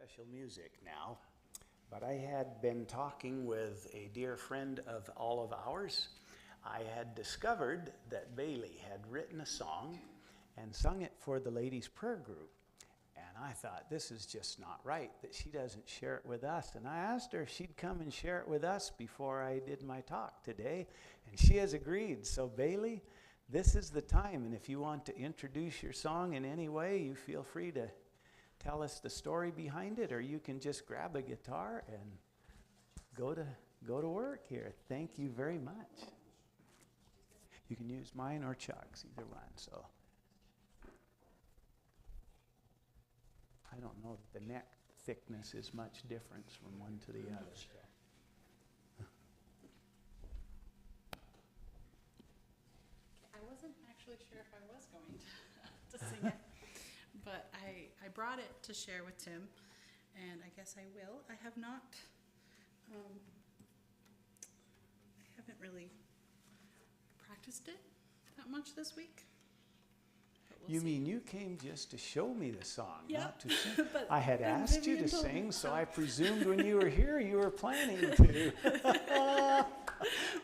special music now, but I had been talking with a dear friend of all of ours. I had discovered that Bailey had written a song and sung it for the ladies' prayer group. And I thought, this is just not right that she doesn't share it with us. And I asked her if she'd come and share it with us before I did my talk today, and she has agreed. So Bailey, this is the time, and if you want to introduce your song in any way, you feel free to tell us the story behind it, or you can just grab a guitar and go to work here. Thank you very much. You can use mine or Chuck's, either one. So I don't know if the neck thickness is much difference from one to the other. I wasn't actually sure if I was going to sing it, but I brought it to share with Tim, and I guess I will. I have not, I haven't really practiced it that much this week. You mean you came just to show me the song, Yep. not to sing? But I had asked you to Vivian told me, sing, so so- I presumed when you were here you were planning to. Well,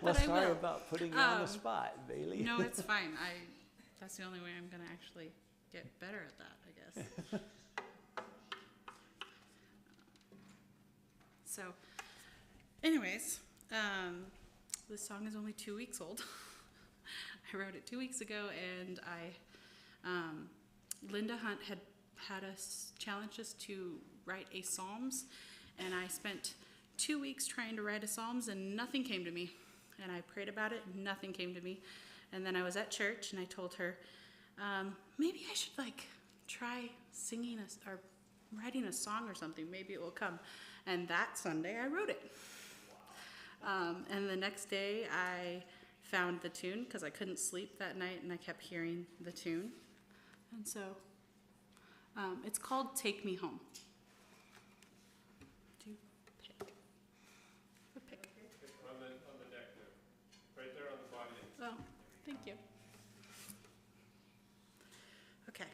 But I sorry will. about putting you on the spot, Bailey. No, it's fine. That's the only way I'm going to actually get better at that, I guess. So, anyways, this song is only 2 weeks old. I wrote it 2 weeks ago, and Linda Hunt had us challenge us to write a Psalms, and I spent 2 weeks trying to write a Psalms, and nothing came to me. And I prayed about it, and nothing came to me. And then I was at church, and I told her, maybe I should try singing or writing a song or something. Maybe it will come. And that Sunday, I wrote it. And the next day, I found the tune because I couldn't sleep that night, and I kept hearing the tune. And so it's called Take Me Home. Do you pick? Or pick. On the deck there. Right there on the body. Oh, thank you. Okay.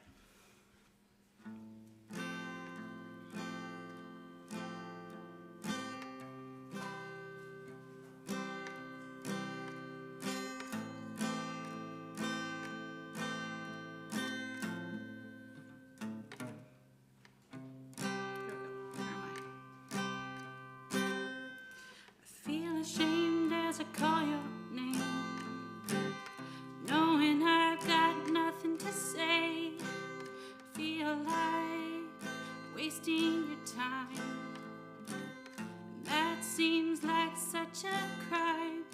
Feel ashamed as I call your name, knowing I've got nothing to say. Feel like wasting your time, and that seems like such a crime.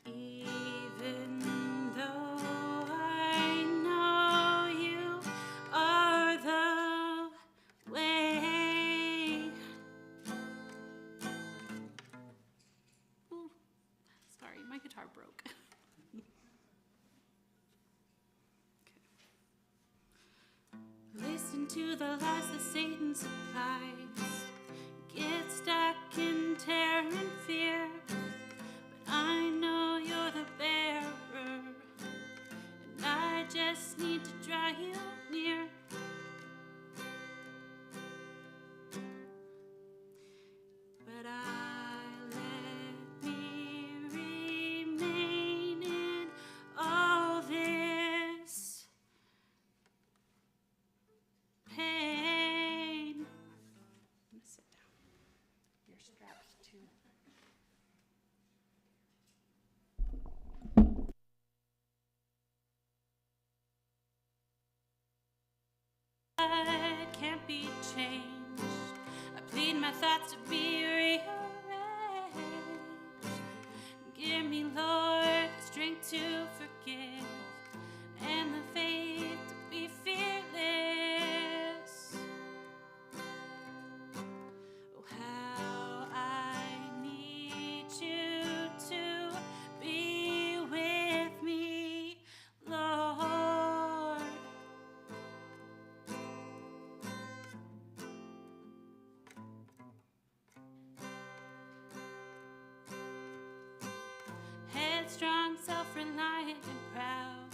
Even though I know you are the way. Ooh, sorry, my guitar broke. Okay. Listen to the lies that Satan supplies. Get stuck in terror and fear, but I know you're the bearer, and I just need to draw you near. But I let me remain in all this pain. I'm gonna sit down. Your straps too. I can't be changed. I plead my thoughts to be rearranged. Give me, Lord, the strength to forgive and the faith to be fearless. Oh, how I need you to be with me, Lord. Headstrong, self-reliant, and proud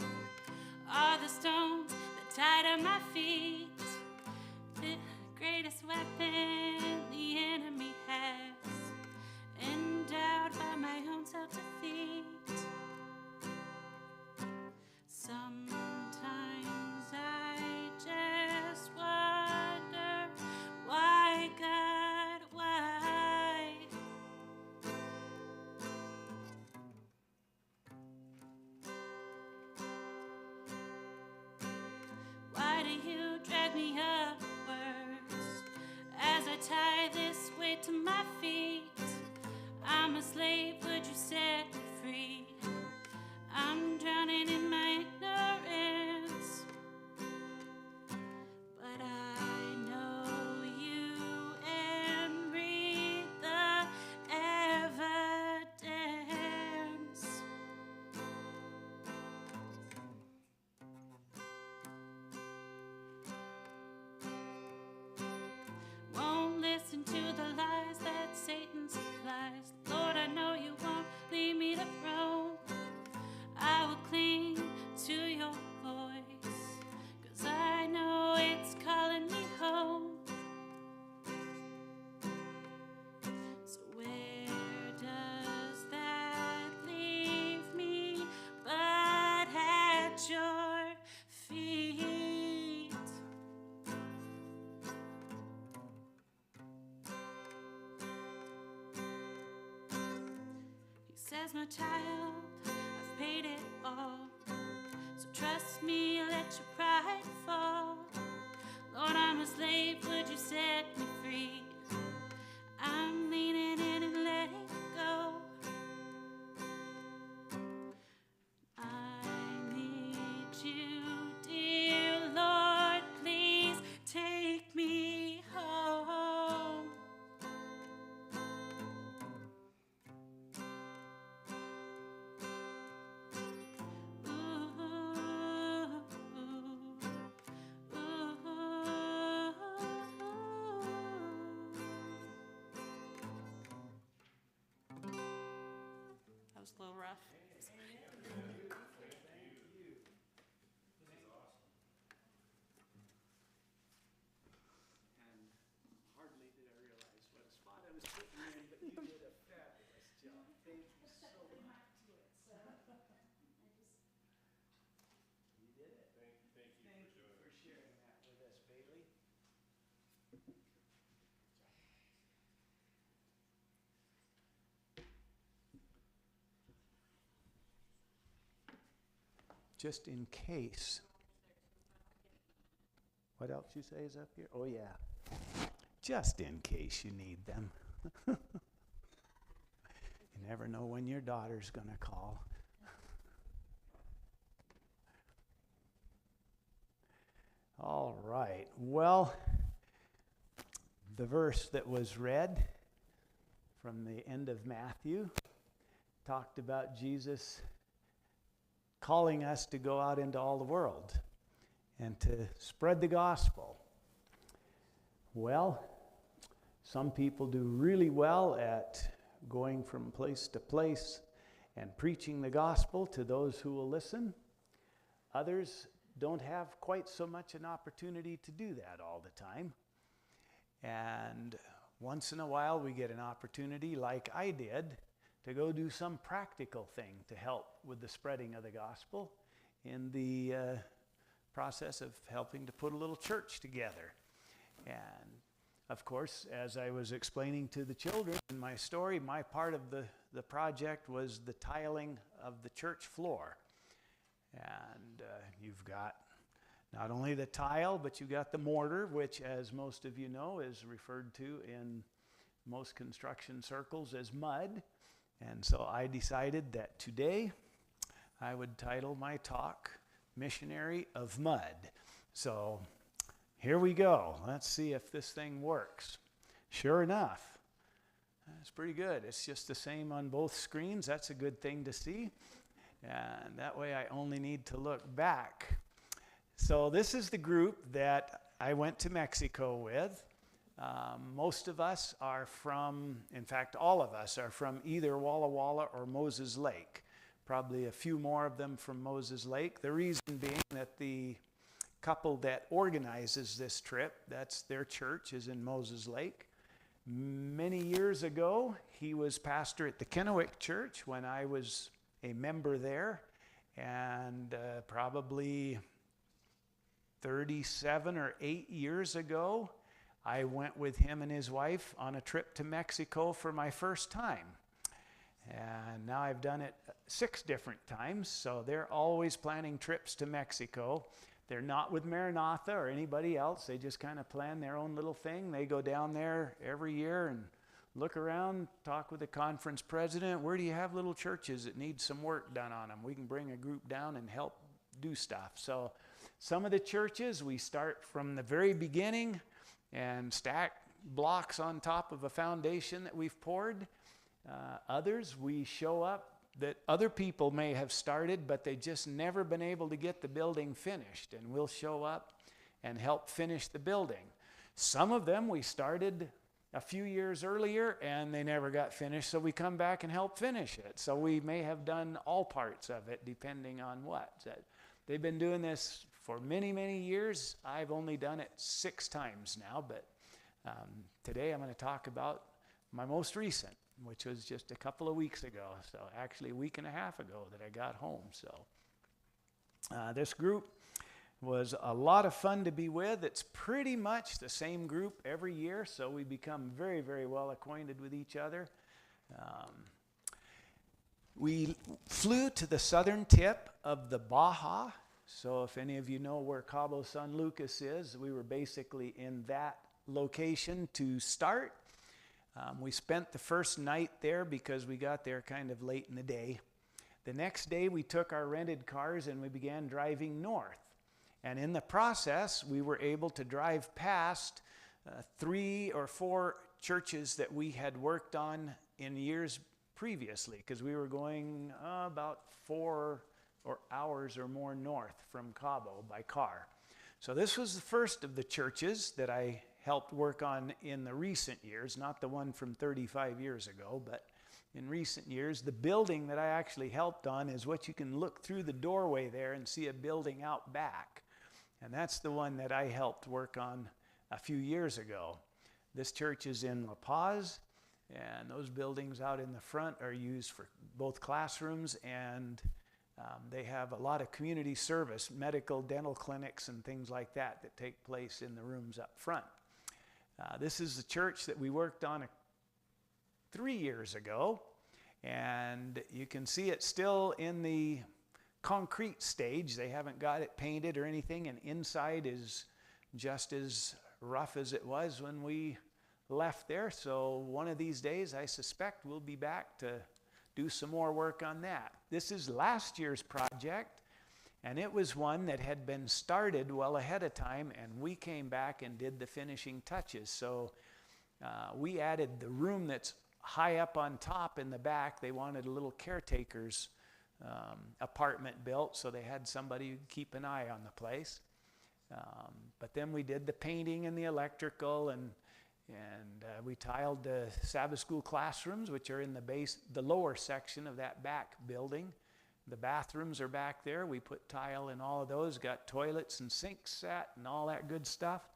are the stones that tied on my feet. The greatest weapon the enemy has, endowed by my own self-defeat. Sometimes I just wonder, why, God, why? Why do you drag me upwards as I tie this weight to my feet? I'm a slave, would you set me free? I'm drowning in my ignorance, but I know you and read the evidence. Won't listen to the lies that Satan supplies. Lord, I know you won't leave me to roam. I will cling to your voice, 'cause I know it's calling me home. So where does that leave me but at your feet? He says, my child, I've paid it all. So trust me, let your pride fall. Lord, I'm a slave, would you set me free? I'm leaning in and letting go. I need you, dear Lord, please take me home. That was a little rough. And hardly did I realize what spot I was putting you in, but you did a fabulous job. Thank you so much. You did it. Thank you Thank you for sharing that with us, Bailey. Just in case. What else you say is up here? Oh, yeah. Just in case you need them. You never know when your daughter's going to call. All right. Well, the verse that was read from the end of Matthew talked about Jesus calling us to go out into all the world and to spread the gospel. Well, some people do really well at going from place to place and preaching the gospel to those who will listen. Others don't have quite so much an opportunity to do that all the time. And once in a while we get an opportunity, like I did, to go do some practical thing to help with the spreading of the gospel in the process of helping to put a little church together. And of course, as I was explaining to the children in my story, my part of the project was the tiling of the church floor. And you've got not only the tile, but you've got the mortar, which, as most of you know, is referred to in most construction circles as mud. And so I decided that today I would title my talk, Missionary of Mud. So here we go. Let's see if this thing works. Sure enough, it's pretty good. It's just the same on both screens. That's a good thing to see. And that way I only need to look back. So this is the group that I went to Mexico with. Most of us are from, in fact, all of us are from either Walla Walla or Moses Lake. Probably a few more of them from Moses Lake. The reason being that the couple that organizes this trip. That's their church, is in Moses Lake. Many years ago, he was pastor at the Kennewick Church when I was a member there, and probably 37 or 8 years ago, I went with him and his wife on a trip to Mexico for my first time. And now I've done it 6 different times, so they're always planning trips to Mexico. They're not with Maranatha or anybody else. They just kind of plan their own little thing. They go down there every year and look around, talk with the conference president. Where do you have little churches that need some work done on them? We can bring a group down and help do stuff. So some of the churches, we start from the very beginning and stack blocks on top of a foundation that we've poured. Others, we show up that other people may have started, but they just never been able to get the building finished, and we'll show up and help finish the building. Some of them we started a few years earlier and they never got finished, so we come back and help finish it. So we may have done all parts of it depending on what. They've been doing this for many, many years. I've only done it 6 times now, but today I'm going to talk about my most recent, which was just a couple of weeks ago. So actually a week and a half ago that I got home. So this group was a lot of fun to be with. It's pretty much the same group every year, so we become very, very well acquainted with each other. We flew to the southern tip of the Baja. So if any of you know where Cabo San Lucas is, we were basically in that location to start. We spent the first night there because we got there kind of late in the day. The next day we took our rented cars and we began driving north. And in the process, we were able to drive past 3 or 4 churches that we had worked on in years previously, because we were going about 4 hours or more north from Cabo by car. So this was the first of the churches that I helped work on in the recent years, not the one from 35 years ago, but in recent years. The building that I actually helped on is what you can look through the doorway there and see a building out back. And that's the one that I helped work on a few years ago. This church is in La Paz, and those buildings out in the front are used for both classrooms, and they have a lot of community service, medical, dental clinics, and things like that that take place in the rooms up front. This is the church that we worked on 3 years ago, and you can see it's still in the concrete stage. They haven't got it painted or anything, and inside is just as rough as it was when we left there. So one of these days, I suspect we'll be back to do some more work on that. This is last year's project, and it was one that had been started well ahead of time, and we came back and did the finishing touches. So we added the room that's high up on top in the back. They wanted a little caretaker's apartment built, so they had somebody keep an eye on the place. But then we did the painting and the electrical, and we tiled the Sabbath school classrooms, which are in the lower section of that back building. The bathrooms are back there. We put tile in all of those, got toilets and sinks set and all that good stuff.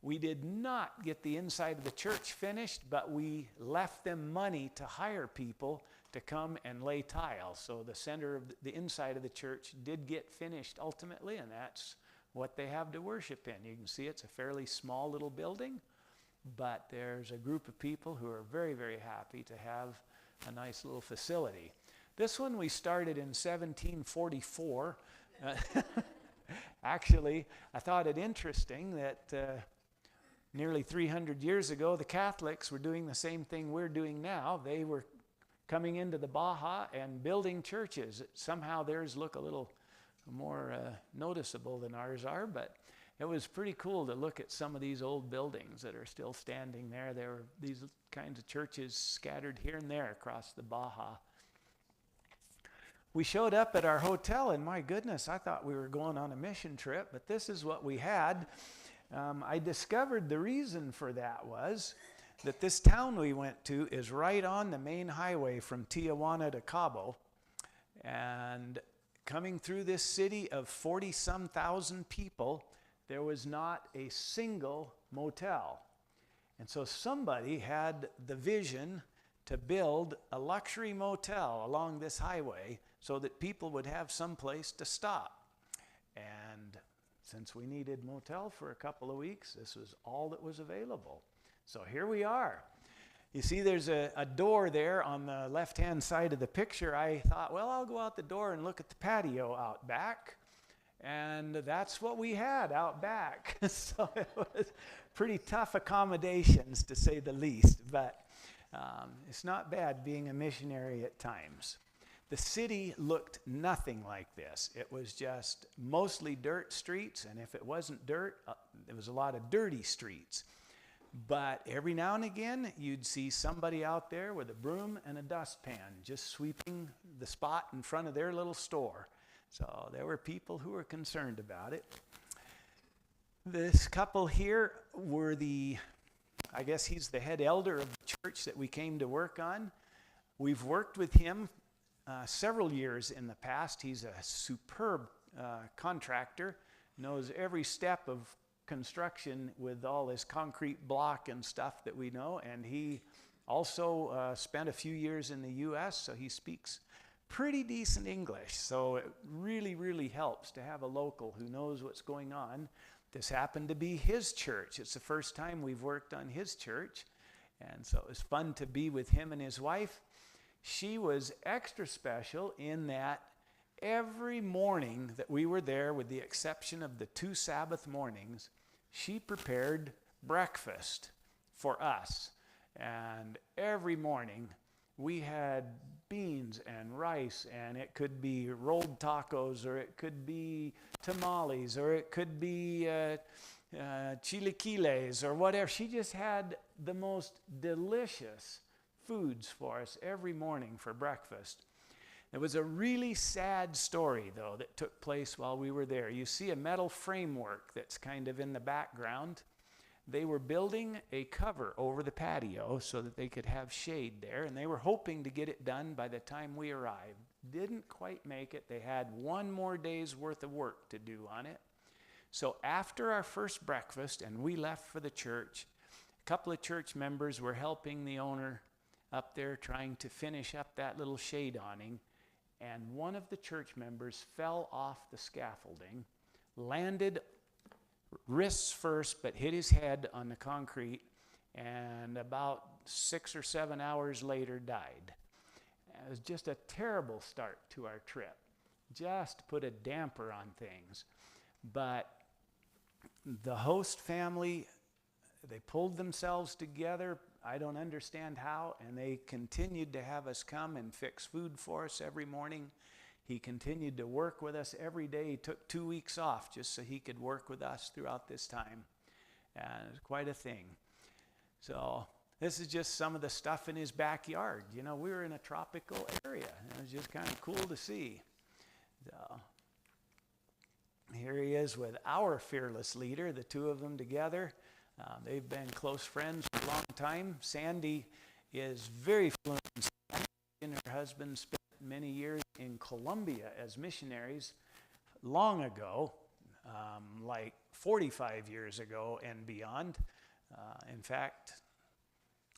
We did not get the inside of the church finished, but we left them money to hire people to come and lay tile. So the center of the inside of the church did get finished ultimately, and that's what they have to worship in. You can see it's a fairly small little building, but there's a group of people who are very, very happy to have a nice little facility. This one we started in 1744. Actually, I thought it interesting that nearly 300 years ago, the Catholics were doing the same thing we're doing now. They were coming into the Baja and building churches. Somehow theirs look a little more noticeable than ours are, but it was pretty cool to look at some of these old buildings that are still standing there. There were these kinds of churches scattered here and there across the Baja. We showed up at our hotel, and my goodness, I thought we were going on a mission trip, but this is what we had. I discovered the reason for that was that this town we went to is right on the main highway from Tijuana to Cabo, and coming through this city of 40-some thousand people, there was not a single motel. And so somebody had the vision to build a luxury motel along this highway so that people would have some place to stop. And since we needed motel for a couple of weeks, this was all that was available. So here we are. You see there's a door there on the left-hand side of the picture. I thought, well, I'll go out the door and look at the patio out back. And that's what we had out back. So it was pretty tough accommodations, to say the least. But it's not bad being a missionary at times. The city looked nothing like this. It was just mostly dirt streets, and if it wasn't dirt, there was a lot of dirty streets. But every now and again, you'd see somebody out there with a broom and a dustpan just sweeping the spot in front of their little store. So there were people who were concerned about it. This couple here were I guess he's the head elder of the church that we came to work on. We've worked with him several years in the past. He's a superb contractor, knows every step of construction with all this concrete block and stuff that we know, and he also spent a few years in the U.S., so he speaks pretty decent English. So it really, really helps to have a local who knows what's going on. This happened to be his church. It's the first time we've worked on his church, and so it was fun to be with him and his wife. She was extra special in that every morning that we were there, with the exception of the 2 Sabbath mornings, she prepared breakfast for us. And every morning we had beans and rice, and it could be rolled tacos, or it could be tamales, or it could be chilaquiles, or whatever. She just had the most delicious foods for us every morning for breakfast. There was a really sad story, though, that took place while we were there. You see a metal framework that's kind of in the background. They were building a cover over the patio so that they could have shade there, and they were hoping to get it done by the time we arrived. Didn't quite make it. They had one more day's worth of work to do on it. So after our first breakfast, and we left for the church, a couple of church members were helping the owner up there trying to finish up that little shade awning, and one of the church members fell off the scaffolding, landed wrists first, but hit his head on the concrete, and about 6 or 7 hours later died. It was just a terrible start to our trip. Just put a damper on things. But the host family, they pulled themselves together. I don't understand how, and they continued to have us come and fix food for us every morning. He continued to work with us every day. He took 2 weeks off just so he could work with us throughout this time. And it was quite a thing. So this is just some of the stuff in his backyard. You know, we were in a tropical area. It was just kind of cool to see. So here he is with our fearless leader, the two of them together. They've been close friends for a long time. Sandy is very fluent in Spanish, and her husband spent many years in Colombia as missionaries long ago, like 45 years ago and beyond. In fact,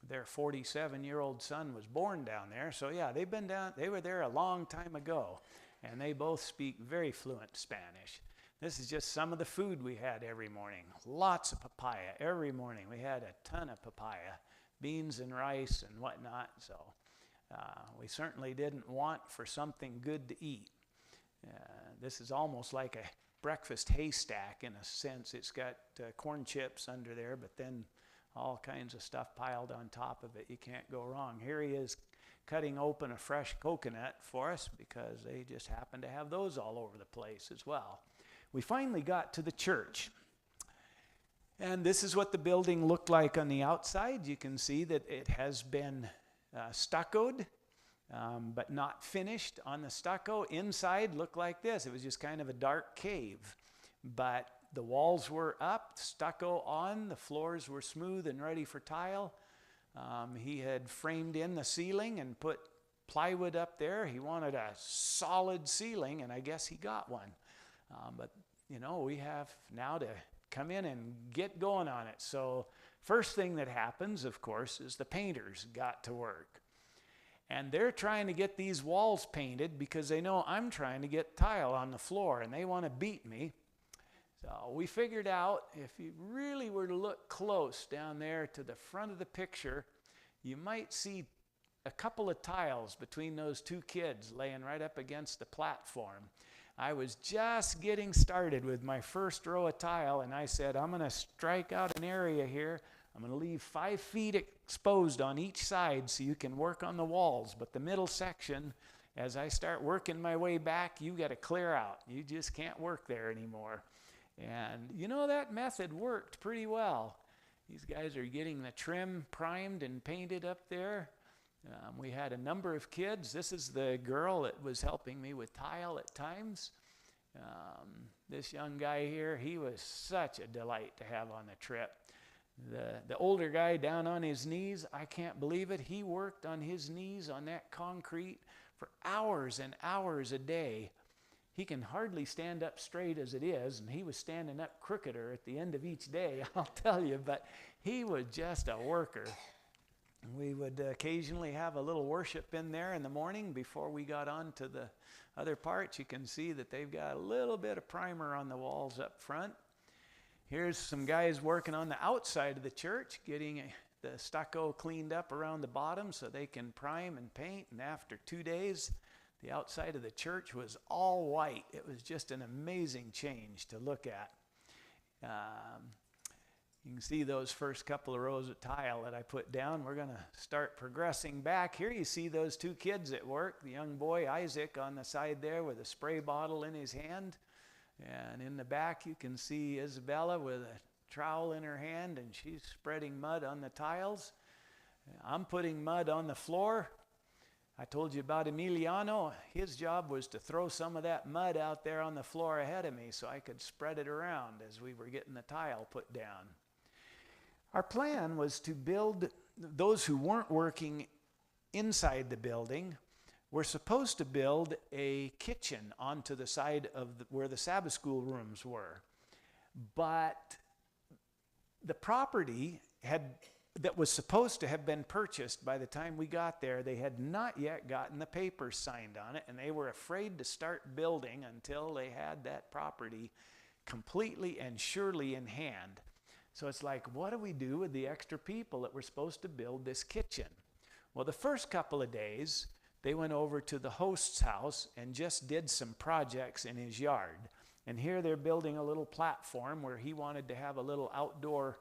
their 47-year-old son was born down there. So yeah, they were there a long time ago, and they both speak very fluent Spanish. This is just some of the food we had every morning. Lots of papaya every morning. We had a ton of papaya, beans and rice and whatnot. So we certainly didn't want for something good to eat. This is almost like a breakfast haystack in a sense. It's got corn chips under there, but then all kinds of stuff piled on top of it. You can't go wrong. Here he is cutting open a fresh coconut for us because they just happen to have those all over the place as well. We finally got to the church, and this is what the building looked like on the outside. You can see that it has been stuccoed, but not finished on the stucco. Inside looked like this. It was just kind of a dark cave, but the walls were up, stucco on, the floors were smooth and ready for tile. He had framed in the ceiling and put plywood up there. He wanted a solid ceiling, and I guess he got one. But, you know, we have now to come in and get going on it. So first thing that happens, of course, is the painters got to work. And they're trying to get these walls painted because they know I'm trying to get tile on the floor and they want to beat me. So we figured out if you really were to look close down there to the front of the picture, you might see a couple of tiles between those two kids laying right up against the platform. I was just getting started with my first row of tile, and I said, I'm going to strike out an area here. I'm going to leave 5 feet exposed on each side so you can work on the walls. But the middle section, as I start working my way back, you got to clear out. You just can't work there anymore. And you know, that method worked pretty well. These guys are getting the trim primed and painted up there. We had a number of kids. This is the girl that was helping me with tile at times. This young guy here, he was such a delight to have on the trip. The older guy down on his knees, I can't believe it. He worked on his knees on that concrete for hours and hours a day. He can hardly stand up straight as it is, and he was standing up crookeder at the end of each day, I'll tell you, but he was just a worker. We would occasionally have a little worship in there in the morning before we got on to the other parts. You can see that they've got a little bit of primer on the walls up front. Here's some guys working on the outside of the church, getting the stucco cleaned up around the bottom so they can prime and paint. And after 2 days, the outside of the church was all white. It was just an amazing change to look at. You can see those first couple of rows of tile that I put down. We're going to start progressing back. Here you see those two kids at work. The young boy, Isaac, on the side there with a spray bottle in his hand. And in the back you can see Isabella with a trowel in her hand, and she's spreading mud on the tiles. I'm putting mud on the floor. I told you about Emiliano. His job was to throw some of that mud out there on the floor ahead of me so I could spread it around as we were getting the tile put down. Our plan was to build, those who weren't working inside the building were supposed to build a kitchen onto the side of where the Sabbath school rooms were. But the property that was supposed to have been purchased by the time we got there, they had not yet gotten the papers signed on it, and they were afraid to start building until they had that property completely and surely in hand. So it's like, what do we do with the extra people that were supposed to build this kitchen? Well, the first couple of days, they went over to the host's house and just did some projects in his yard. And here they're building a little platform where he wanted to have a little outdoor,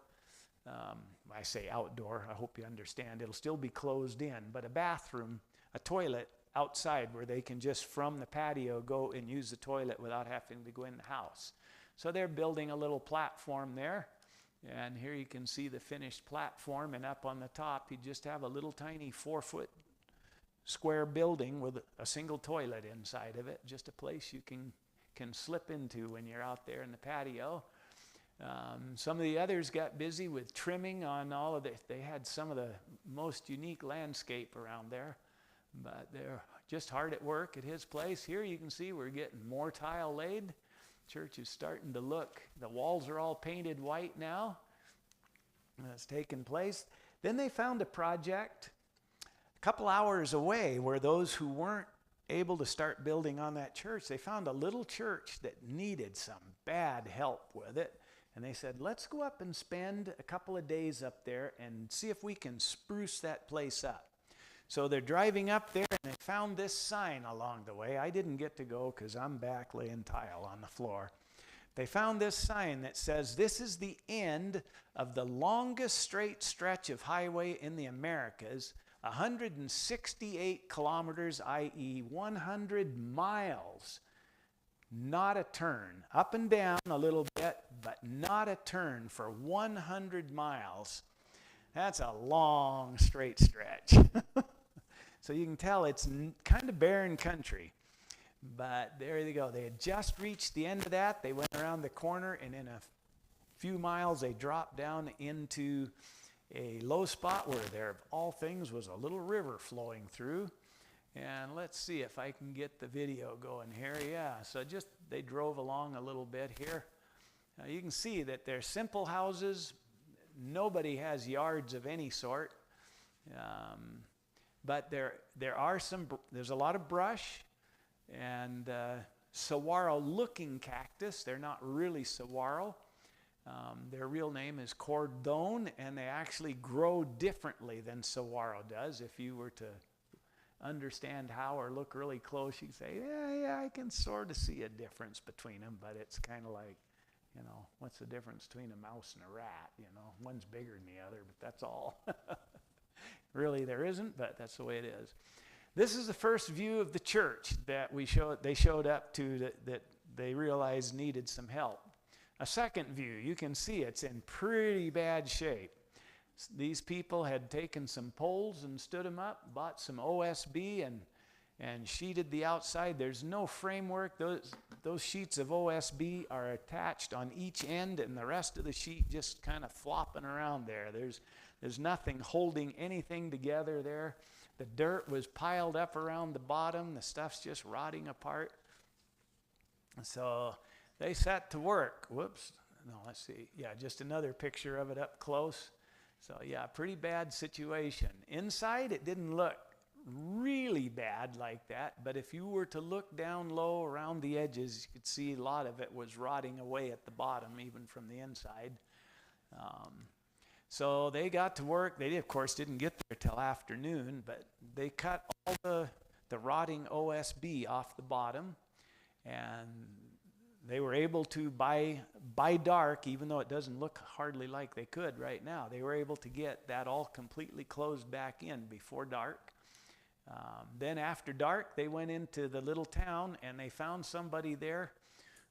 I say outdoor, I hope you understand, it'll still be closed in, but a bathroom, a toilet outside where they can just from the patio go and use the toilet without having to go in the house. So they're building a little platform there. And here you can see the finished platform, and up on the top you just have a little tiny 4-foot square building with a single toilet inside of it, just a place you can slip into when you're out there in the patio. Some of the others got busy with trimming on all of it. They had some of the most unique landscape around there, but they're just hard at work at his place. Here you can see we're getting more tile laid. Church is starting to look, the walls are all painted white now. That's taken place. Then they found a project a couple hours away where those who weren't able to start building on that church, they found a little church that needed some bad help with it. And they said, let's go up and spend a couple of days up there and see if we can spruce that place up. So they're driving up there, and they found this sign along the way. I didn't get to go because I'm back laying tile on the floor. They found this sign that says, this is the end of the longest straight stretch of highway in the Americas, 168 kilometers, i.e. 100 miles. Not a turn. Up and down a little bit, but not a turn for 100 miles. That's a long straight stretch. So you can tell it's kind of barren country. But there they go. They had just reached the end of that. They went around the corner, and in a few miles they dropped down into a low spot where there, of all things, was a little river flowing through. And let's see if I can get the video going here. Yeah, so just they drove along a little bit here. Now you can see that they're simple houses. Nobody has yards of any sort. But there's a lot of brush and saguaro-looking cactus. They're not really saguaro. Their real name is cordon, and they actually grow differently than saguaro does. If you were to understand how or look really close, you can say, yeah, I can sort of see a difference between them, but it's kind of like, what's the difference between a mouse and a rat? One's bigger than the other, but that's all. Really, there isn't, but that's the way it is. This is the first view of the church that they showed up to that they realized needed some help. A second view, you can see it's in pretty bad shape. These people had taken some poles and stood them up, bought some OSB and sheeted the outside. There's no framework. Those sheets of OSB are attached on each end, and the rest of the sheet just kind of flopping around there. There's nothing holding anything together there. The dirt was piled up around the bottom. The stuff's just rotting apart. So they set to work. Whoops. No, let's see. Yeah, just another picture of it up close. So yeah, pretty bad situation. Inside, it didn't look really bad like that, but if you were to look down low around the edges, you could see a lot of it was rotting away at the bottom, even from the inside. So they got to work. They, of course, didn't get there till afternoon, but they cut all the rotting OSB off the bottom, and they were able to, by dark, even though it doesn't look hardly like they could right now, they were able to get that all completely closed back in before dark. Then after dark, they went into the little town, and they found somebody there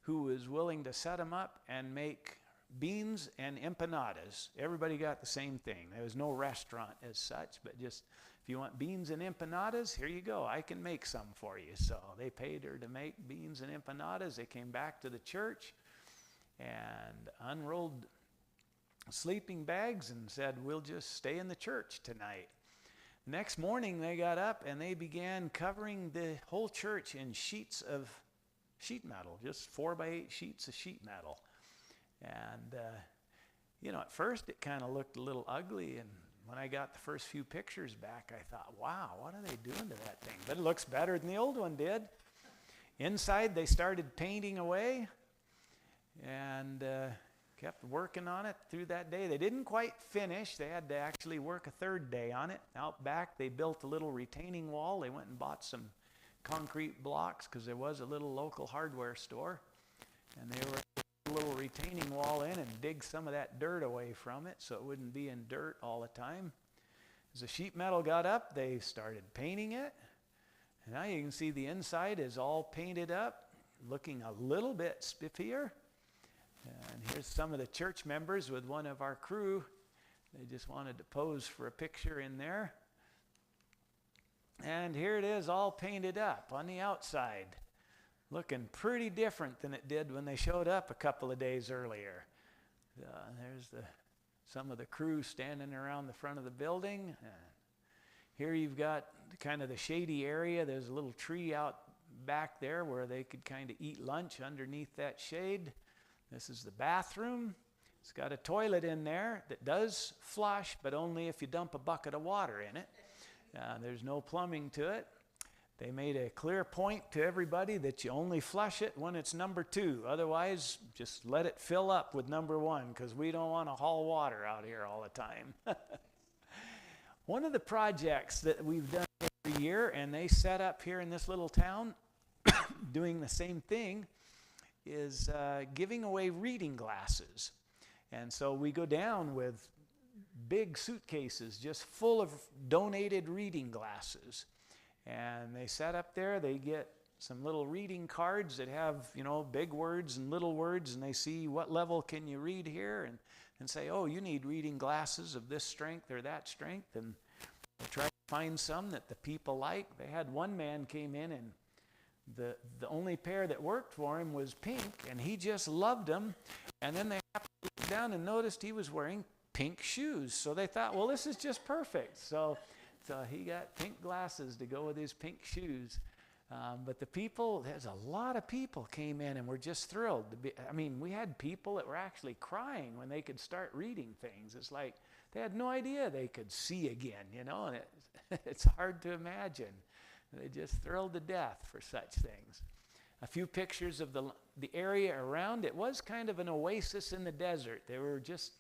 who was willing to set them up and make beans and empanadas. Everybody got the same thing. There was no restaurant as such, but just if you want beans and empanadas, here you go. I can make some for you. So they paid her to make beans and empanadas. They came back to the church and unrolled sleeping bags and said, we'll just stay in the church tonight. Next morning, they got up and they began covering the whole church in sheets of sheet metal, just 4x8 sheets of sheet metal. And, at first it kind of looked a little ugly, and when I got the first few pictures back, I thought, wow, what are they doing to that thing? But it looks better than the old one did. Inside, they started painting away and kept working on it through that day. They didn't quite finish. They had to actually work a third day on it. Out back, they built a little retaining wall. They went and bought some concrete blocks because there was a little local hardware store, and they were a little retaining wall in and dig some of that dirt away from it so it wouldn't be in dirt all the time. As the sheet metal got up, they started painting it. And now you can see the inside is all painted up, looking a little bit spiffier. And here's some of the church members with one of our crew. They just wanted to pose for a picture in there. And here it is all painted up on the outside, looking pretty different than it did when they showed up a couple of days earlier. There's some of the crew standing around the front of the building. Here you've got kind of the shady area. There's a little tree out back there where they could kind of eat lunch underneath that shade. This is the bathroom. It's got a toilet in there that does flush, but only if you dump a bucket of water in it. There's no plumbing to it. They made a clear point to everybody that you only flush it when it's number 2. Otherwise, just let it fill up with number 1, because we don't want to haul water out here all the time. One of the projects that we've done every year, and they set up here in this little town, doing the same thing, is giving away reading glasses. And so we go down with big suitcases just full of donated reading glasses. And they set up there, they get some little reading cards that have, big words and little words, and they see what level can you read here, and say, oh, you need reading glasses of this strength or that strength, and they try to find some that the people like. They had one man came in, and the only pair that worked for him was pink, and he just loved them. And then they happened to look down and noticed he was wearing pink shoes. So they thought, well, this is just perfect. So he got pink glasses to go with his pink shoes. But the people, there's a lot of people came in and were just thrilled. We had people that were actually crying when they could start reading things. It's like they had no idea they could see again, and it's hard to imagine. They just thrilled to death for such things. A few pictures of the area around. It was kind of an oasis in the desert. There were just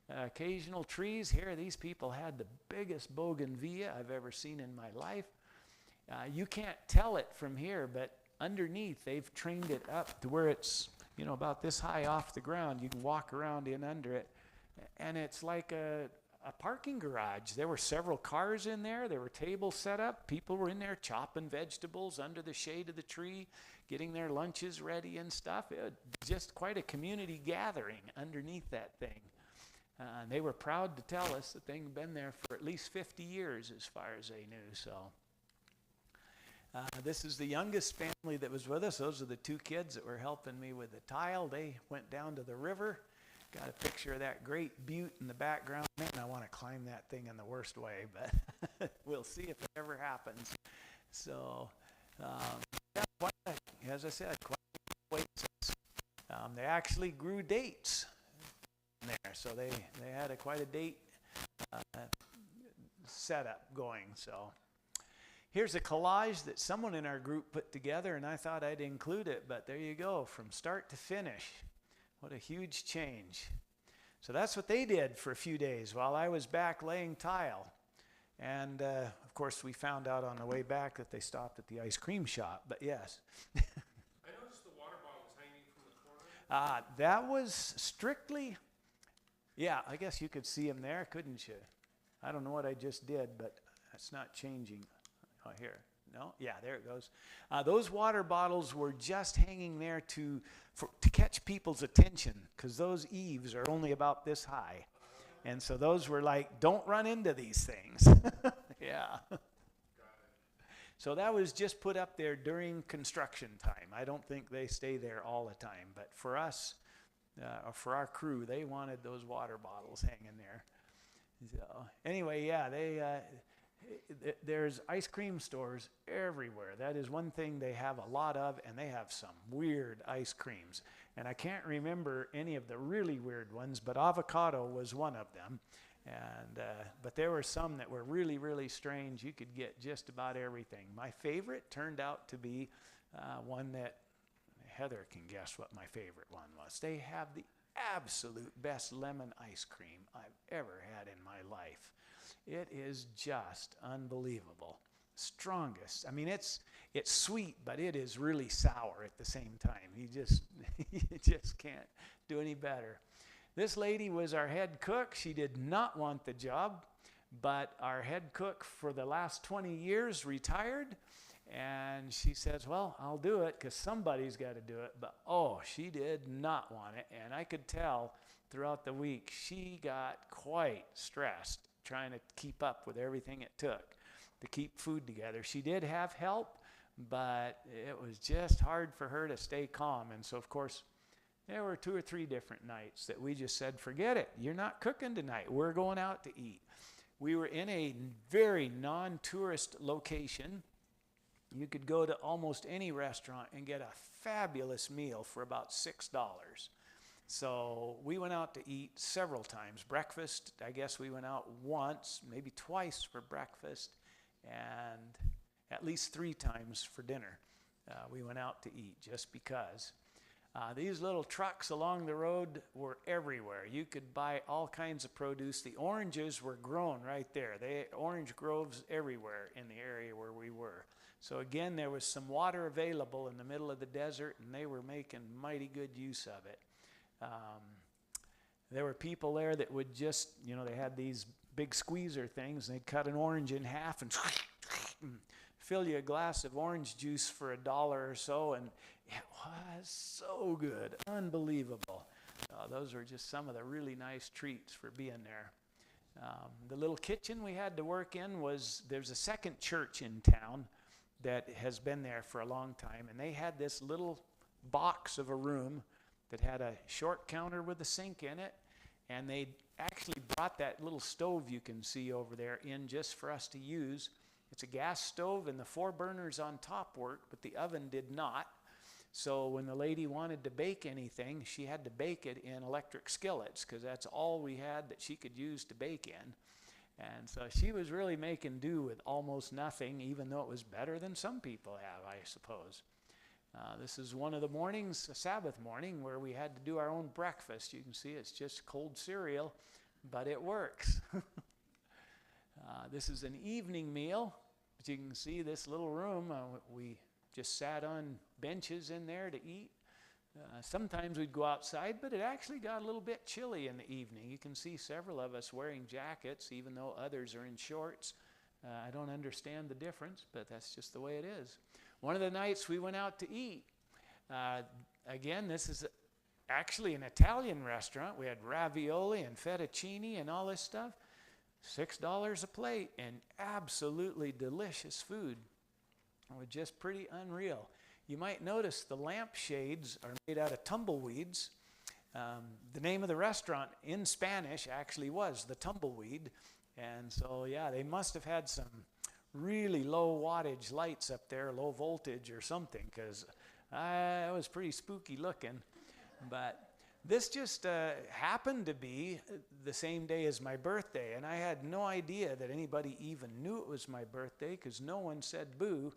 occasional trees here. These people had the biggest bougainvillea I've ever seen in my life. You can't tell it from here, but underneath they've trained it up to where it's about this high off the ground. You can walk around in under it, and it's like a parking garage. There were several cars in there. There were tables set up. People were in there chopping vegetables under the shade of the tree, getting their lunches ready and stuff. It was just quite a community gathering underneath that thing. They were proud to tell us that they'd been there for at least 50 years as far as they knew. So this is the youngest family that was with us. Those are the two kids that were helping me with the tile. They went down to the river. Got a picture of that great butte in the background. Man, I want to climb that thing in the worst way, but we'll see if it ever happens. So, as I said, quite a oasis. They actually grew dates there, so they had quite a date setup going. So here's a collage that someone in our group put together, and I thought I'd include it, but there you go, from start to finish. What a huge change. So that's what they did for a few days while I was back laying tile. And, of course, we found out on the way back that they stopped at the ice cream shop, but yes. I noticed the water bottle was hanging from the corner. That was strictly, yeah, I guess you could see them there, couldn't you? I don't know what I just did, but it's not changing. Oh, here. No? Yeah, there it goes. Those water bottles were just hanging there to catch people's attention, because those eaves are only about this high. And so those were like, don't run into these things. Yeah. So that was just put up there during construction time. I don't think they stay there all the time. But for us, for our crew, they wanted those water bottles hanging there. So anyway, yeah, there's ice cream stores everywhere. That is one thing they have a lot of, and they have some weird ice creams. And I can't remember any of the really weird ones, but avocado was one of them. And but there were some that were really, really strange. You could get just about everything. My favorite turned out to be one that Heather can guess what my favorite one was. They have the absolute best lemon ice cream I've ever had in my life. It is just unbelievable. Strongest. I mean, it's sweet, but it is really sour at the same time. You just can't do any better. This lady was our head cook. She did not want the job, but our head cook for the last 20 years retired, and she says, well, I'll do it because somebody's got to do it. But, she did not want it, and I could tell throughout the week she got quite stressed trying to keep up with everything it took to keep food together. She did have help, but it was just hard for her to stay calm. And so, of course, there were 2 or 3 different nights that we just said, forget it. You're not cooking tonight. We're going out to eat. We were in a very non-tourist location. You could go to almost any restaurant and get a fabulous meal for about $6. So we went out to eat several times. Breakfast, I guess we went out once, maybe twice for breakfast, and at least 3 times for dinner. We went out to eat just because. These little trucks along the road were everywhere. You could buy all kinds of produce. The oranges were grown right there. Orange groves everywhere in the area where we were. So again, there was some water available in the middle of the desert, and they were making mighty good use of it. There were people there that would just, they had these big squeezer things, and they'd cut an orange in half and fill you a glass of orange juice for $1 or so, and it was so good, unbelievable. Those were just some of the really nice treats for being there. The little kitchen we had to work in there's a second church in town that has been there for a long time, and they had this little box of a room that had a short counter with a sink in it, and they actually brought that little stove you can see over there in just for us to use. It's a gas stove, and the 4 burners on top worked, but the oven did not. So when the lady wanted to bake anything, she had to bake it in electric skillets, because that's all we had that she could use to bake in. And so she was really making do with almost nothing, even though it was better than some people have, I suppose. This is one of the mornings, a Sabbath morning, where we had to do our own breakfast. You can see it's just cold cereal, but it works. This is an evening meal, but you can see this little room. We just sat on benches in there to eat. Sometimes we'd go outside, but it actually got a little bit chilly in the evening. You can see several of us wearing jackets, even though others are in shorts. I don't understand the difference, but that's just the way it is. One of the nights we went out to eat. Again, this is actually an Italian restaurant. We had ravioli and fettuccine and all this stuff. $6 a plate, and absolutely delicious food. It was just pretty unreal. You might notice the lampshades are made out of tumbleweeds. The name of the restaurant in Spanish actually was the Tumbleweed. And so, yeah, they must have had some really low wattage lights up there, low voltage or something, because it was pretty spooky looking. But this just happened to be the same day as my birthday, and I had no idea that anybody even knew it was my birthday, because no one said boo.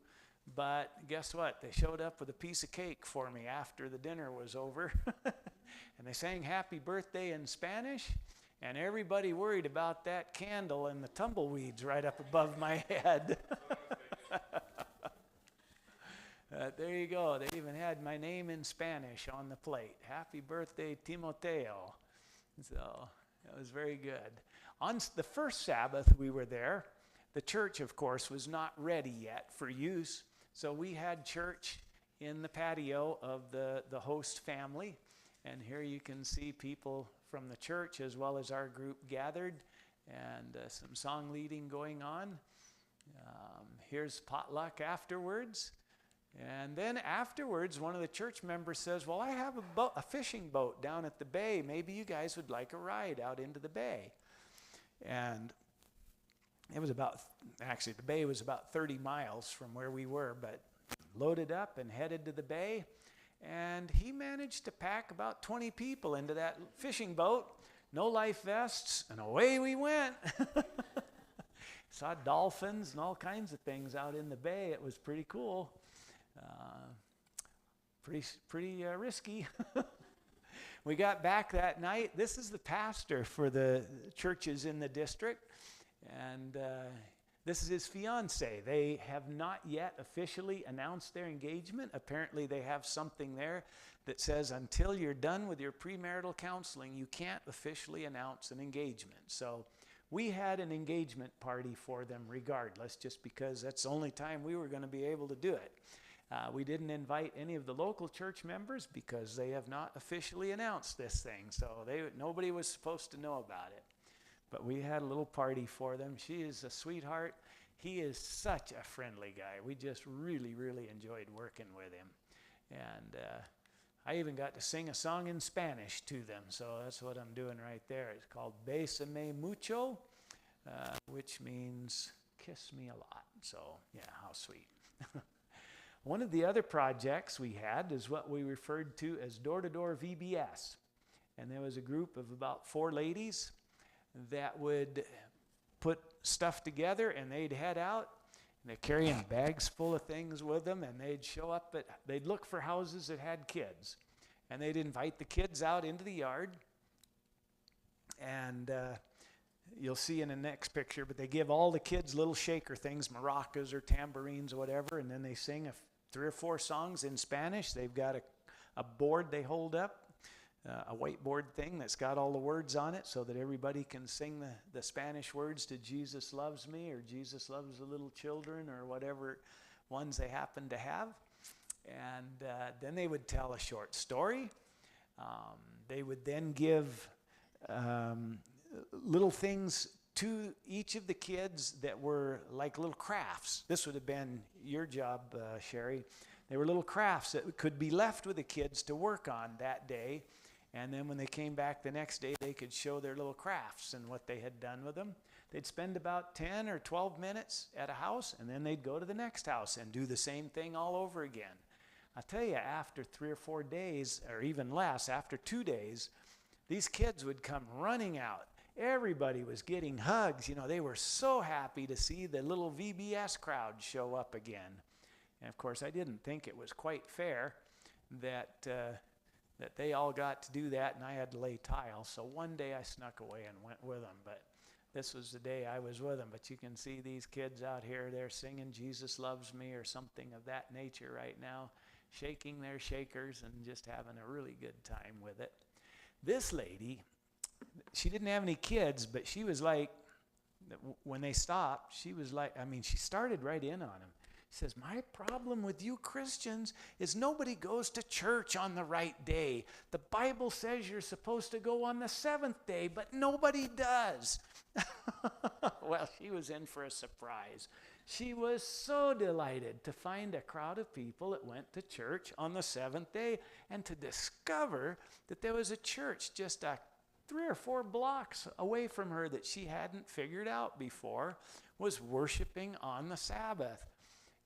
But guess what? They showed up with a piece of cake for me after the dinner was over. And they sang happy birthday in Spanish. And everybody worried about that candle and the tumbleweeds right up above my head. There you go. They even had my name in Spanish on the plate. Happy birthday, Timoteo. So it was very good. On the first Sabbath we were there, the church, of course, was not ready yet for use. So we had church in the patio of the host family. And here you can see people from the church as well as our group gathered, and some song leading going on. Here's potluck afterwards. And then afterwards, one of the church members says, well, I have a fishing boat down at the bay. Maybe you guys would like a ride out into the bay. And it was actually the bay was about 30 miles from where we were, but loaded up and headed to the bay. And he managed to pack about 20 people into that fishing boat, no life vests, and away we went. Saw dolphins and all kinds of things out in the bay. It was pretty cool. Pretty risky. We got back that night. This is the pastor for the churches in the district, and this is his fiance. They have not yet officially announced their engagement. Apparently they have something there that says until you're done with your premarital counseling, you can't officially announce an engagement. So we had an engagement party for them regardless, just because that's the only time we were going to be able to do it. We didn't invite any of the local church members because they have not officially announced this thing. So nobody was supposed to know about it. But we had a little party for them. She is a sweetheart. He is such a friendly guy. We just really, really enjoyed working with him. And I even got to sing a song in Spanish to them. So that's what I'm doing right there. It's called Bésame Mucho, which means kiss me a lot. So yeah, how sweet. One of the other projects we had is what we referred to as door-to-door VBS. And there was a group of about 4 ladies that would put stuff together, and they'd head out, and they're carrying bags full of things with them, and they'd show up they'd look for houses that had kids, and they'd invite the kids out into the yard, and you'll see in the next picture, but they give all the kids little shaker things, maracas or tambourines or whatever, and then they sing 3 or 4 songs in Spanish. They've got a board they hold up, a whiteboard thing that's got all the words on it so that everybody can sing the Spanish words to Jesus Loves Me or Jesus Loves the Little Children or whatever ones they happen to have. And then they would tell a short story. They would then give little things to each of the kids that were like little crafts. This would have been your job, Sherry. They were little crafts that could be left with the kids to work on that day. And then when they came back the next day, they could show their little crafts and what they had done with them. They'd spend about 10 or 12 minutes at a house, and then they'd go to the next house and do the same thing all over again. I tell you, after 3 or 4 days, or even less, after 2 days, these kids would come running out. Everybody was getting hugs. You know, they were so happy to see the little VBS crowd show up again. And of course, I didn't think it was quite fair that they all got to do that and I had to lay tile. So one day I snuck away and went with them. But this was the day I was with them. But you can see these kids out here, they're singing Jesus Loves Me or something of that nature right now, shaking their shakers and just having a really good time with it. This lady, she didn't have any kids, but she was like, when they stopped, she was like, I mean, she started right in on them. She says, my problem with you Christians is nobody goes to church on the right day. The Bible says you're supposed to go on the 7th day, but nobody does. Well, she was in for a surprise. She was so delighted to find a crowd of people that went to church on the 7th day and to discover that there was a church just 3 or 4 blocks away from her that she hadn't figured out before was worshiping on the Sabbath.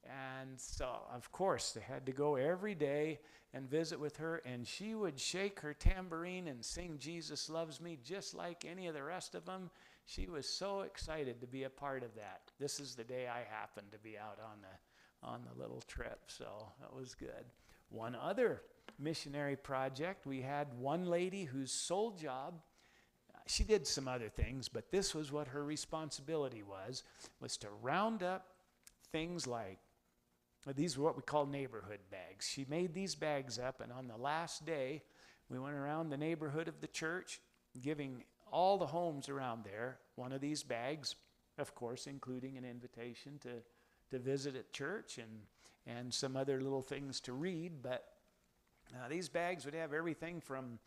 And so, of course, they had to go every day and visit with her, and she would shake her tambourine and sing Jesus Loves Me just like any of the rest of them. She was so excited to be a part of that. This is the day I happened to be out on the little trip, so that was good. One other missionary project, we had one lady whose sole job, she did some other things, but this was what her responsibility was to round up things like, these were what we call neighborhood bags. She made these bags up, and on the last day, we went around the neighborhood of the church, giving all the homes around there one of these bags, of course, including an invitation to visit at church and some other little things to read. But these bags would have everything from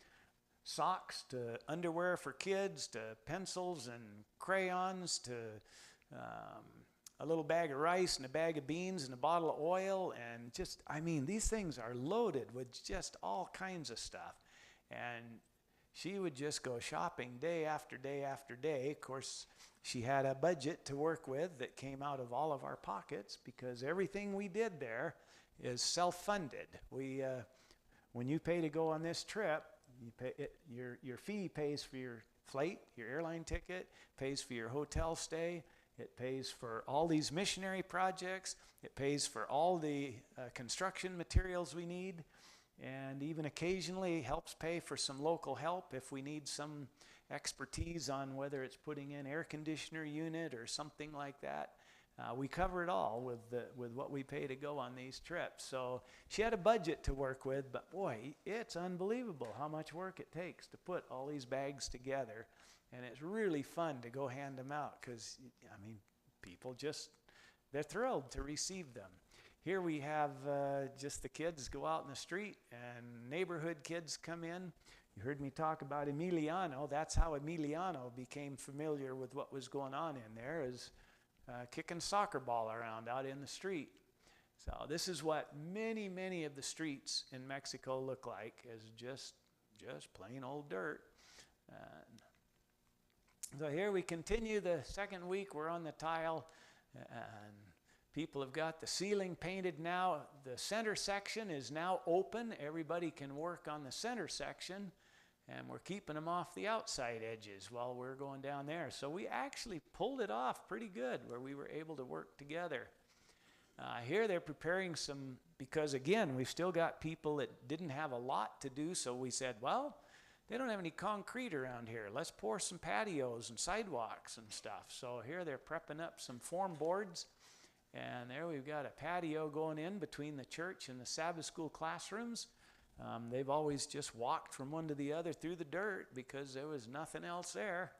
socks to underwear for kids to pencils and crayons to a little bag of rice and a bag of beans and a bottle of oil, and just, I mean, these things are loaded with just all kinds of stuff. And she would just go shopping day after day after day. Of course, she had a budget to work with that came out of all of our pockets because everything we did there is self-funded. When you pay to go on this trip, you pay your fee pays for your flight, your airline ticket, pays for your hotel stay. It pays for all these missionary projects. It pays for all the construction materials we need, and even occasionally helps pay for some local help if we need some expertise on whether it's putting in air conditioner unit or something like that. We cover it all with what we pay to go on these trips. So she had a budget to work with, but boy, it's unbelievable how much work it takes to put all these bags together. And it's really fun to go hand them out because, I mean, people just, they're thrilled to receive them. Here we have just the kids go out in the street and neighborhood kids come in. You heard me talk about Emiliano. That's how Emiliano became familiar with what was going on in there, is kicking soccer ball around out in the street. So this is what many, many of the streets in Mexico look like, is just plain old dirt. So here we continue the second week. We're on the tile, and people have got the ceiling painted now. The center section is now open. Everybody can work on the center section, and we're keeping them off the outside edges while we're going down there. So we actually pulled it off pretty good where we were able to work together. Here they're preparing some, because again, we've still got people that didn't have a lot to do, so we said, well, they don't have any concrete around here. Let's pour some patios and sidewalks and stuff. So here they're prepping up some form boards. And there we've got a patio going in between the church and the Sabbath school classrooms. They've always just walked from one to the other through the dirt because there was nothing else there.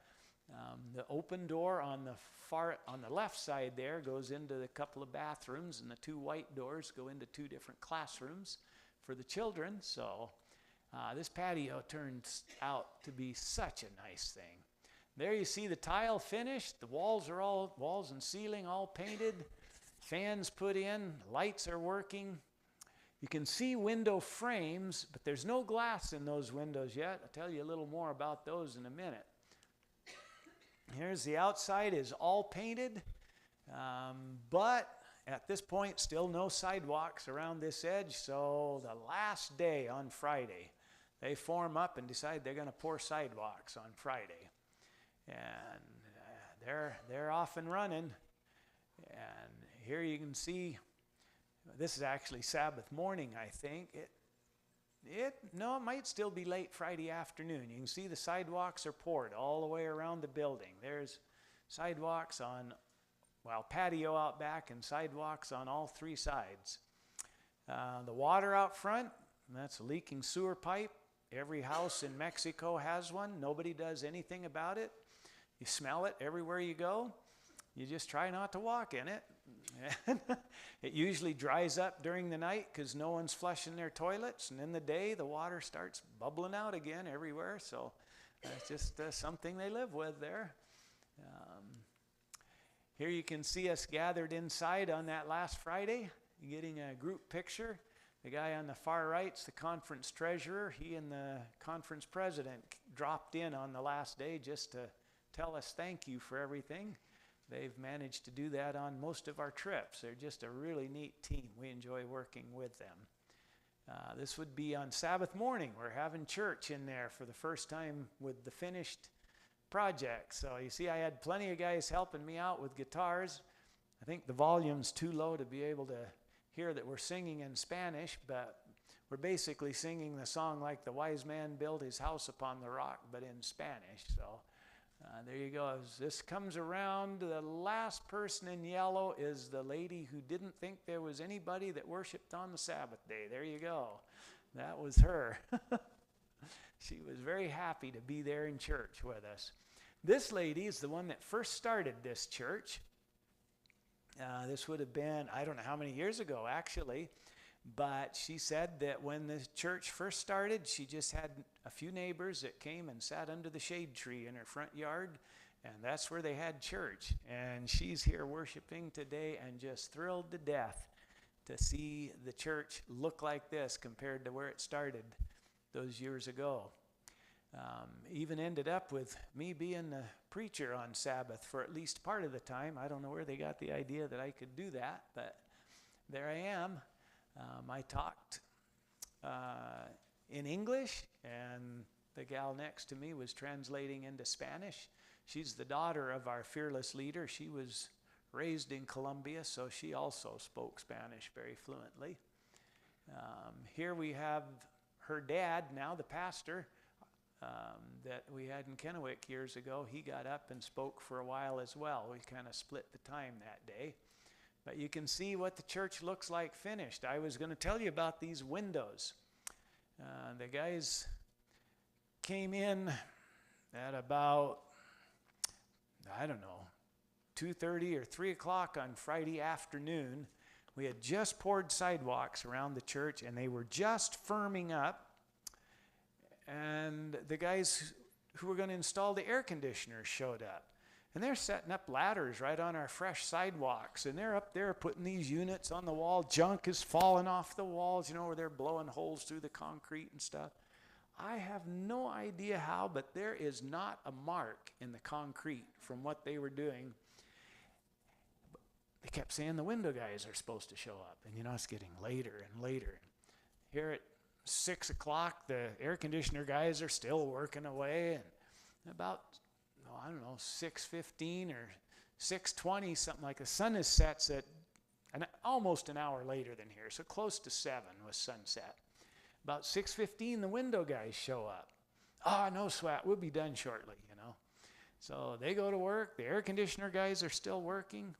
The open door on the left side there goes into the couple of bathrooms, and the 2 white doors go into 2 different classrooms for the children. So this patio turns out to be such a nice thing. There you see the tile finished. The walls and ceiling all painted. Fans put in. Lights are working. You can see window frames, but there's no glass in those windows yet. I'll tell you a little more about those in a minute. Here's the outside is all painted, but at this point, still no sidewalks around this edge. So the last day on Friday, they form up and decide they're going to pour sidewalks on Friday. And they're off and running. And here you can see, this is actually Sabbath morning, I think. It might still be late Friday afternoon. You can see the sidewalks are poured all the way around the building. There's sidewalks on, patio out back and sidewalks on all three sides. The water out front, that's a leaking sewer pipe. Every house in Mexico has one. Nobody does anything about it. You smell it everywhere you go. You just try not to walk in it. It usually dries up during the night because no one's flushing their toilets, and in the day the water starts bubbling out again everywhere. So that's just something they live with there. Here you can see us gathered inside on that last Friday, getting a group picture. The guy on the far right's the conference treasurer. He and the conference president dropped in on the last day just to tell us thank you for everything. They've managed to do that on most of our trips. They're just a really neat team. We enjoy working with them. This would be on Sabbath morning. We're having church in there for the first time with the finished project. So you see, I had plenty of guys helping me out with guitars. I think the volume's too low to be able to hear that we're singing in Spanish, but we're basically singing the song like the wise man built his house upon the rock, but in Spanish. So there you go. As this comes around, the last person in yellow is the lady who didn't think there was anybody that worshiped on the Sabbath day. There you go. That was her. She was very happy to be there in church with us. This lady is the one that first started this church. This would have been, I don't know how many years ago, actually. But she said that when the church first started, she just had a few neighbors that came and sat under the shade tree in her front yard, and that's where they had church. And she's here worshiping today and just thrilled to death to see the church look like this compared to where it started those years ago. Even ended up with me being the preacher on Sabbath for at least part of the time. I don't know where they got the idea that I could do that, but there I am. I talked in English, and the gal next to me was translating into Spanish. She's the daughter of our fearless leader. She was raised in Colombia, so she also spoke Spanish very fluently. Here we have her dad, now the pastor, that we had in Kennewick years ago. He got up and spoke for a while as well. We kind of split the time that day. But you can see what the church looks like finished. I was going to tell you about these windows. The guys came in at about, 2:30 or 3 o'clock on Friday afternoon. We had just poured sidewalks around the church, and they were just firming up. And the guys who were going to install the air conditioners showed up. And they're setting up ladders right on our fresh sidewalks. And they're up there putting these units on the wall. Junk is falling off the walls, where they're blowing holes through the concrete and stuff. I have no idea how, but there is not a mark in the concrete from what they were doing. They kept saying the window guys are supposed to show up. And it's getting later and later. Here at 6 o'clock, the air conditioner guys are still working away. And about 6:15 or 6:20, something like the sun is set at almost an hour later than here, so close to 7 was sunset. About 6:15, the window guys show up. No sweat, we'll be done shortly, So they go to work, the air conditioner guys are still working,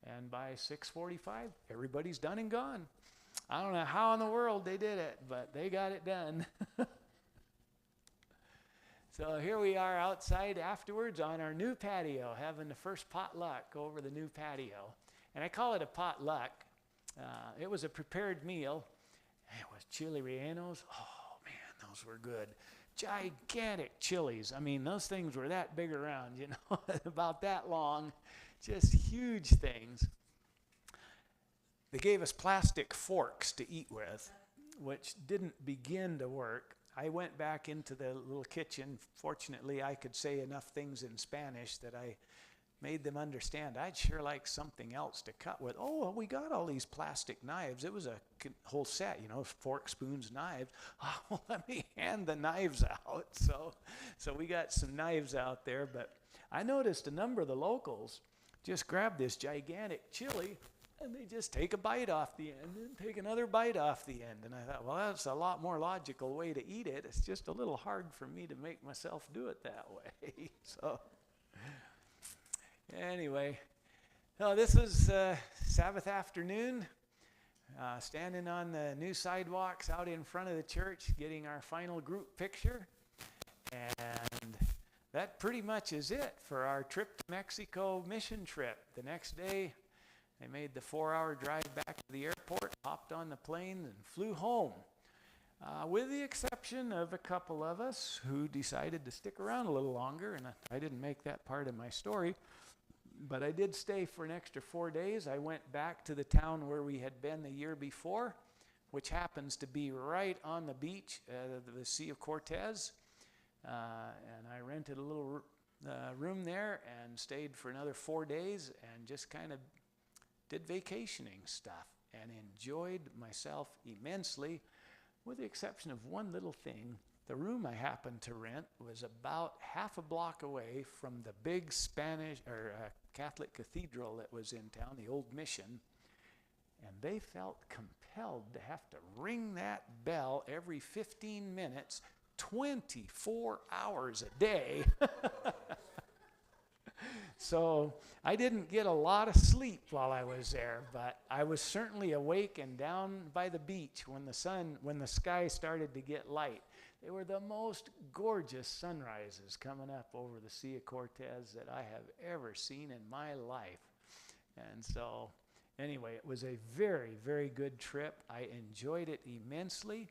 and by 6:45, everybody's done and gone. I don't know how in the world they did it, but they got it done. So here we are outside afterwards on our new patio, having the first potluck over the new patio. And I call it a potluck. It was a prepared meal. It was chili rellenos. Oh, man, those were good. Gigantic chilies. I mean, those things were that big around, about that long. Just huge things. they gave us plastic forks to eat with, which didn't begin to work. I went back into the little kitchen. Fortunately, I could say enough things in Spanish that I made them understand I'd sure like something else to cut with. Oh, well, we got all these plastic knives. It was a whole set, forks, spoons, knives. Oh, well, let me hand the knives out. So we got some knives out there, but I noticed a number of the locals just grab this gigantic chili and they just take a bite off the end and take another bite off the end. And I thought, well, that's a lot more logical way to eat it. It's just a little hard for me to make myself do it that way. So anyway, this was Sabbath afternoon, standing on the new sidewalks out in front of the church, getting our final group picture. And that pretty much is it for our trip to Mexico mission trip. The next day, I made the 4-hour drive back to the airport, hopped on the plane, and flew home. With the exception of a couple of us who decided to stick around a little longer, and I didn't make that part of my story, but I did stay for an extra 4 days. I went back to the town where we had been the year before, which happens to be right on the beach, the Sea of Cortez, and I rented a little room there and stayed for another 4 days and just kind of did vacationing stuff and enjoyed myself immensely, with the exception of one little thing. The room I happened to rent was about half a block away from the big Spanish or Catholic cathedral that was in town, the old mission, and they felt compelled to have to ring that bell every 15 minutes, 24 hours a day. So I didn't get a lot of sleep while I was there, but I was certainly awake and down by the beach when the sky started to get light. They were the most gorgeous sunrises coming up over the Sea of Cortez that I have ever seen in my life. And so anyway, it was a very, very good trip. I enjoyed it immensely.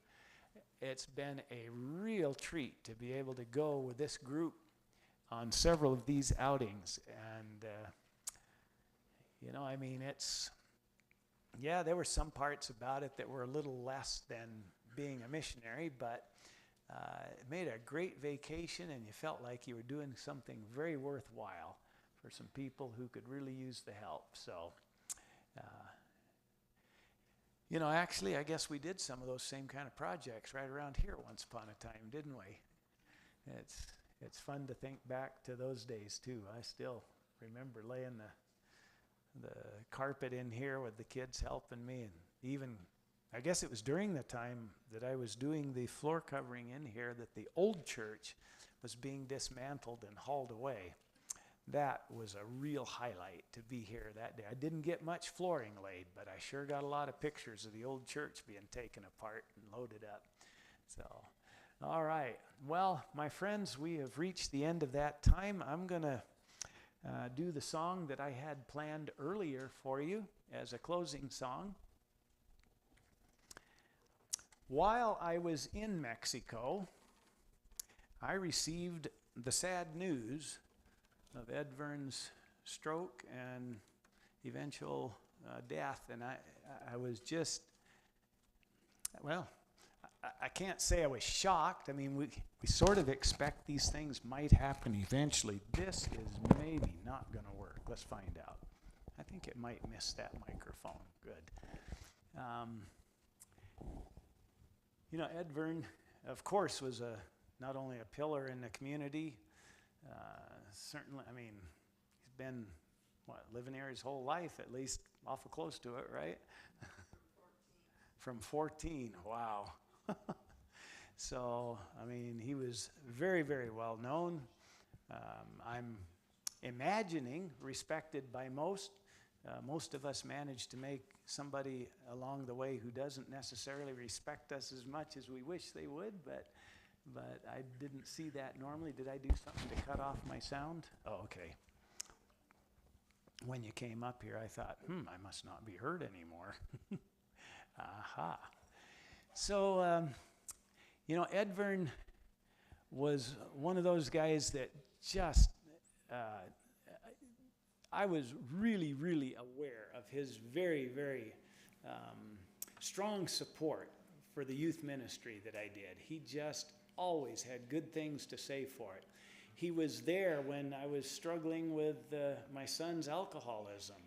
It's been a real treat to be able to go with this group on several of these outings. And, there were some parts about it that were a little less than being a missionary, but it made a great vacation, and you felt like you were doing something very worthwhile for some people who could really use the help. So, actually, I guess we did some of those same kind of projects right around here once upon a time, didn't we? It's fun to think back to those days, too. I still remember laying the carpet in here with the kids helping me, and even, I guess it was during the time that I was doing the floor covering in here that the old church was being dismantled and hauled away. That was a real highlight to be here that day. I didn't get much flooring laid, but I sure got a lot of pictures of the old church being taken apart and loaded up. So, all right. Well, my friends, we have reached the end of that time. I'm going to do the song that I had planned earlier for you as a closing song. While I was in Mexico, I received the sad news of Ed Vern's stroke and eventual death. And I was just, I can't say I was shocked. I mean, we sort of expect these things might happen eventually. This is maybe not going to work. Let's find out. I think it might miss that microphone. Good. Ed Vern, of course, was not only a pillar in the community, certainly, he's been, living here his whole life, at least awful close to it, right? From 14, wow. So, he was very, very well known. I'm imagining respected by most. Most of us manage to make somebody along the way who doesn't necessarily respect us as much as we wish they would, but I didn't see that normally. Did I do something to cut off my sound? Oh, okay. When you came up here, I thought, I must not be heard anymore. Aha. So, Ed Vern was one of those guys that just, I was really, really aware of his very, very strong support for the youth ministry that I did. He just always had good things to say for it. He was there when I was struggling with my son's alcoholism.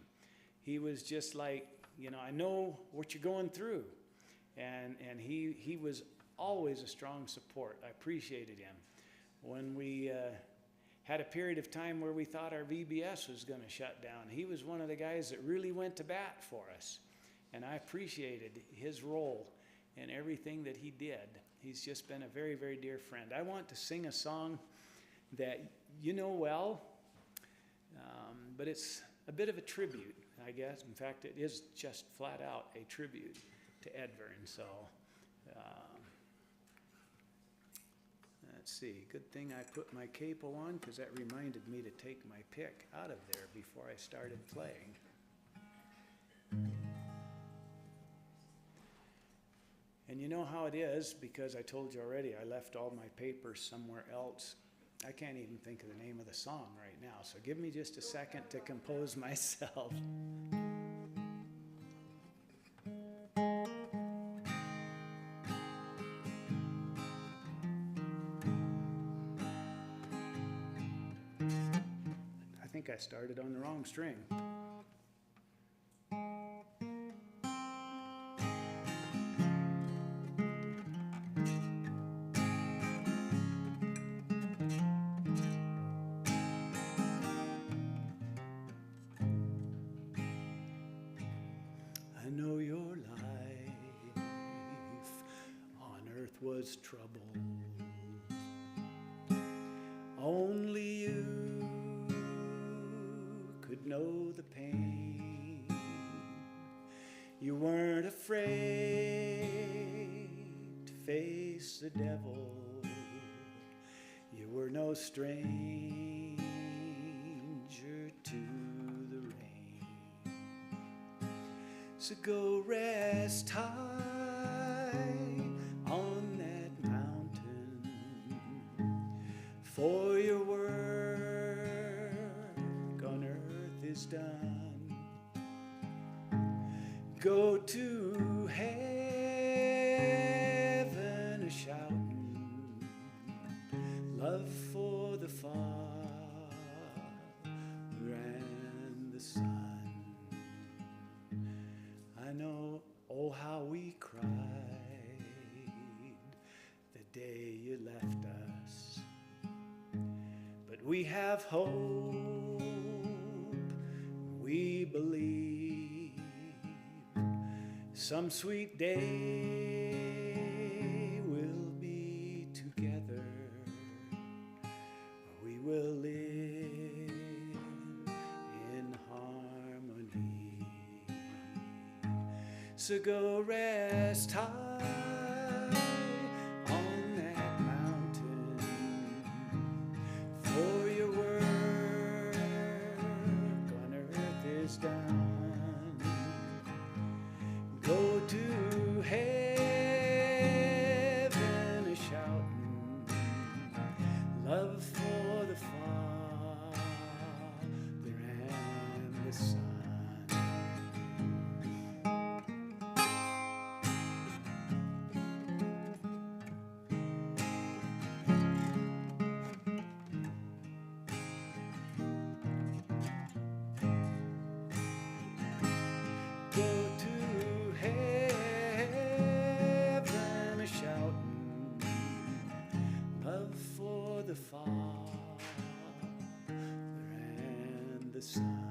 He was just like, I know what you're going through. And he was always a strong support. I appreciated him. When we had a period of time where we thought our VBS was going to shut down, he was one of the guys that really went to bat for us. And I appreciated his role in everything that he did. He's just been a very, very dear friend. I want to sing a song that you know well, but it's a bit of a tribute, I guess. In fact, it is just flat out a tribute to Edvern. So let's see. Good thing I put my capo on, because that reminded me to take my pick out of there before I started playing. And you know how it is, because I told you already, I left all my papers somewhere else. I can't even think of the name of the song right now, so give me just a second to compose myself. I think I started on the wrong string. I know your life on earth was trouble. Only you could know the pain. You weren't afraid to face the devil. You were no stranger to the rain. So go rest high on that mountain, for your work on earth is done. Go to heaven a-shouting, love for the Father and the Son. I know, oh, how we cried the day you left us. But we have hope, we believe, some sweet day we'll be together. We will live in harmony. So go rest high on that mountain, for your work on earth is done. Go to heaven a-shouting, love for the Father and the Son. Go to heaven a-shouting, love for the Father and the Son.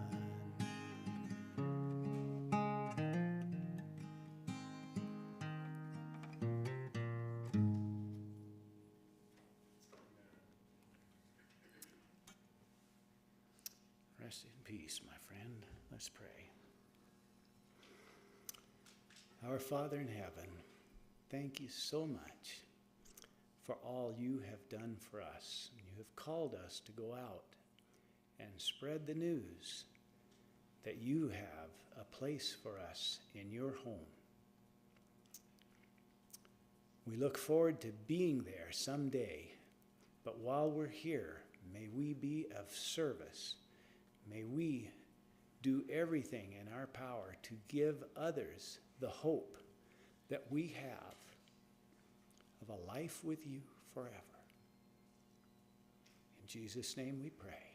Rest in peace, my friend. Let's pray. Our Father in heaven, thank you so much for all you have done for us. You have called us to go out and spread the news that you have a place for us in your home. We look forward to being there someday, but while we're here, may we be of service. May we do everything in our power to give others the hope that we have of a life with you forever. In Jesus' name we pray.